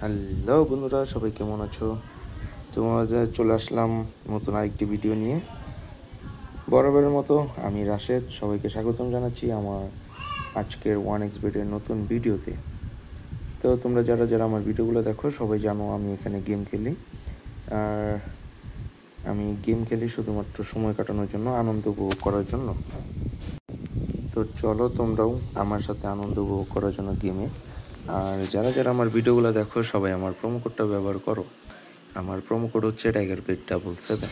Hello বন্ধুরা, সবাই কেমন আছো? তোমাদের চলে আসলাম নতুন আরেকটি ভিডিও নিয়ে। বরাবরের মতো আমি রাশেদ, সবাইকে স্বাগতম জানাচ্ছি আমার আজকের 1xBet-এর নতুন ভিডিওতে। তো তোমরা যারা যারা আমার ভিডিওগুলো দেখো সবাই জানো আমি এখানে গেম খেলি। আর আমি গেম খেলি শুধুমাত্র সময় কাটানোর জন্য, আনন্দ উপভোগ করার জন্য। তো চলো তোমরাও আমার সাথে আনন্দ উপভোগ করার জন্য গেমে। আর যারা যারা আমার ভিডিওগুলো দেখো সবাই আমার প্রোমো কোডটা ব্যবহার করো। আমার প্রোমো কোড হচ্ছে TigerPet7।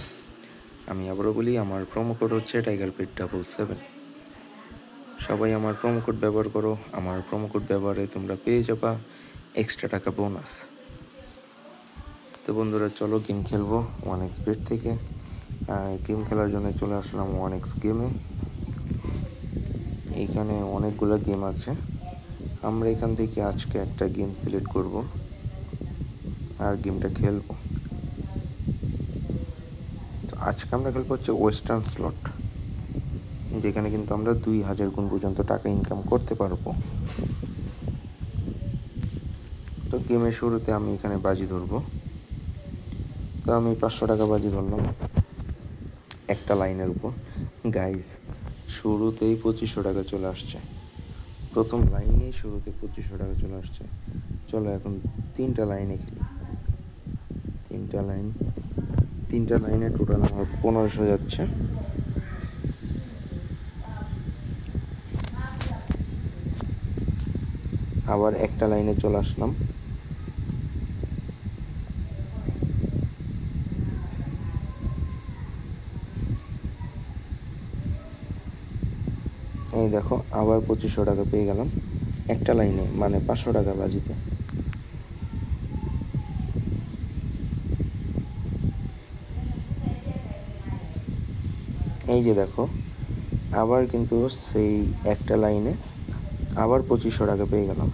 আমি আবারও বলি, আমার প্রোমো কোড হচ্ছে TigerPet7। সবাই আমার প্রোমো কোড ব্যবহার করো। আমার প্রোমো কোড ব্যবহারে তোমরা পেয়ে যাবা এক্সট্রা টাকা বোনাস। তো বন্ধুরা চলো গেম খেলবো 1xBet থেকে। গেম খেলার জন্য চলে আসলাম 1x গেমে। এইখানে অনেকগুলো গেম আছে। আমরা এখান থেকে আজকে একটা গেম সিলেক্ট করব আর গেমটা খেলবো। তো আজকে আমরা খেলবো হচ্ছে ওয়েস্টার্ন স্লট, যেখানে কিন্তু আমরা 2000 গুণ পর্যন্ত টাকা ইনকাম করতে পারবো। তো গেমের শুরুতে আমি এখানে বাজি ধরবো। তো আমি 500 টাকা বাজি ধরলাম একটা লাইনের উপর। গাইজ, শুরুতেই 2500 টাকা চলে আসছে। প্রথম লাইনেই শুরুতে 2500 টাকা চলে আসছে। চলো এখন 3টা লাইনে খেলি। 3টা লাইনে টোটাল আমার 1500 যাচ্ছে। আবার একটা লাইনে চলে আসলাম। এই দেখো আবার 2500 টাকা পেয়ে গেলাম একটা লাইনে, মানে 500 টাকা বাজিতে। এই যে দেখো আবার কিন্তু সেই একটা লাইনে আবার 2500 টাকা পেয়ে গেলাম।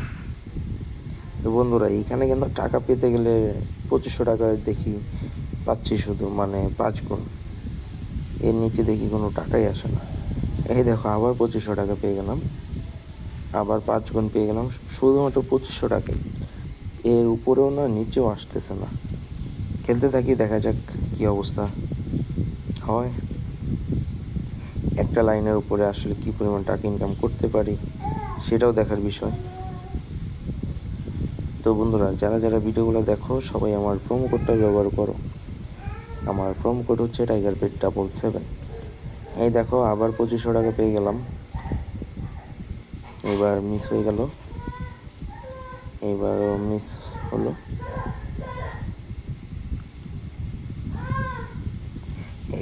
তো বন্ধুরা এইখানে কিন্তু টাকা পেতে গেলে 2500 টাকা দেখি পাচ্ছি শুধু, মানে 5 গুণ। এর নিচে দেখি কোনো টাকাই আসে না। এই দেখো আবার 2500 টাকা পেয়ে গেলাম, আবার 5 গুণ পেয়ে গেলাম, শুধুমাত্র 2500 টাকাই। এর উপরেও না, নিচেও আসতেছে না। খেলতে থাকি, দেখা যাক কি অবস্থা হয়। একটা লাইনের উপরে আসলে কি পরিমাণ টাকা ইনকাম করতে পারি সেটাও দেখার বিষয়। তো বন্ধুরা যারা যারা ভিডিওগুলো দেখো সবাই আমার প্রোমো কোডটা ব্যবহার করো। আমার প্রোমো কোড হচ্ছে TigerPet7। এই দেখো আবার 2500 টাকা পেয়ে গেলাম। এবার মিস হয়ে গেল, এবারও মিস হলো।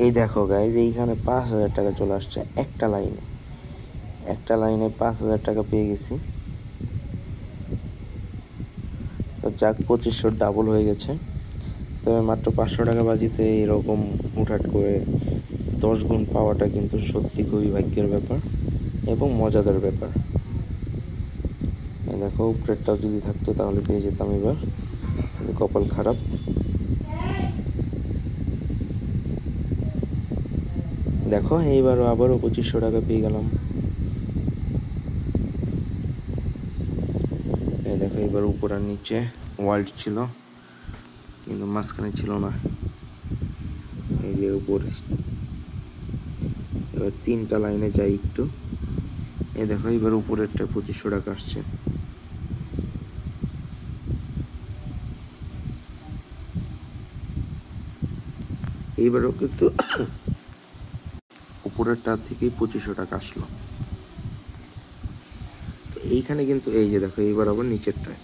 এই দেখো গাইজ, এইখানে 5000 টাকা চলে আসছে একটা লাইনে 5000 টাকা পেয়ে গেছি। তো যাক, 2500 ডাবল হয়ে গেছে। তবে মাত্র 500 টাকা বাজিতে এরকম হুটহাট করে 10 গুণ পাওয়াটা কিন্তু সত্যি খুবই ভাগ্যের ব্যাপার এবং মজাদার ব্যাপার। এই দেখো উপরেরটাও যদি থাকতো তাহলে পেয়ে যেতাম এবার, কিন্তু কপাল খারাপ। দেখো এইবারও আবারও 2500 টাকা পেয়ে গেলাম। এই দেখো এবার উপর আর নিচে ওয়ার্ল্ড ছিল, কিন্তু মাঝখানে ছিল না। এই যে উপরে এবার 3টা লাইনে যাই একটু। এই দেখো এবার উপরেরটা 2500 টাকা আসছে। এইবারও কিন্তু উপরেরটা থেকেই 2500 টাকা আসলো। তো এইখানে কিন্তু এই যে দেখো এইবার আবার নিচেরটায়,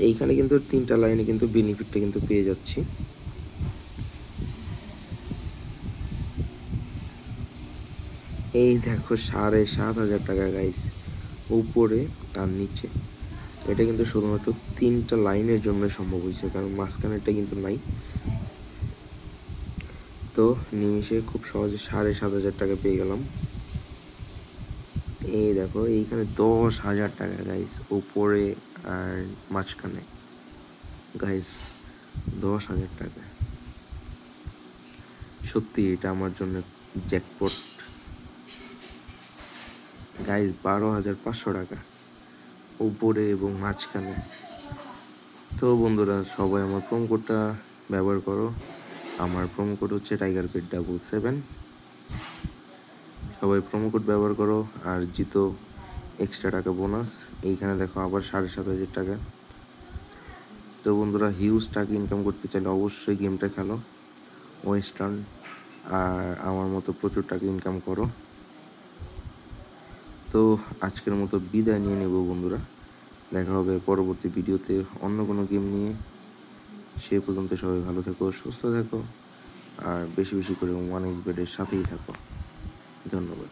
এইখানে কিন্তু 3টা লাইনে কিন্তু বেনিফিটটা কিন্তু পেয়ে যাচ্ছি। এই দেখো 7500 টাকা গাইস, উপরে আর নিচে। এটা কিন্তু শুধুমাত্র 3টা লাইনের জন্য সম্ভব হয়েছে, কারণ মাঝখানেরটা কিন্তু নাই। তো নিমিশে খুব সহজে 7500 টাকা পেয়ে গেলাম। এই দেখো এইখানে 10,000 টাকা গাইস, উপরে আর মাঝখানে। গাইস 10,000 টাকা, সত্যি এটা আমার জন্য জ্যাকপট। গাইস 12,500 টাকা উপরে এবং মাঝখানে। তো বন্ধুরা, সবাই আমার প্রোমো কোডটা ব্যবহার করো। আমার প্রোমো কোড হচ্ছে TigerPet77। সবাই প্রোমো কোড ব্যবহার করো আর জিতো এক্সট্রা টাকা বোনাস। এইখানে দেখো আবার 7,500 টাকা। তো বন্ধুরা, হিউজ টাকা ইনকাম করতে চাইলে অবশ্যই গেমটা খেলো ওয়েস্টার্ন, আর আমার মতো প্রচুর টাকা ইনকাম করো। তো আজকের মতো বিদায় নিয়ে নেব বন্ধুরা, দেখা হবে পরবর্তী ভিডিওতে অন্য কোনো গেম নিয়ে। সে পর্যন্ত সবাই ভালো থেকো, সুস্থ থেকো, আর বেশি বেশি করে ওয়ান এক্স বেডের সাথেই থাকো। ধন্যবাদ।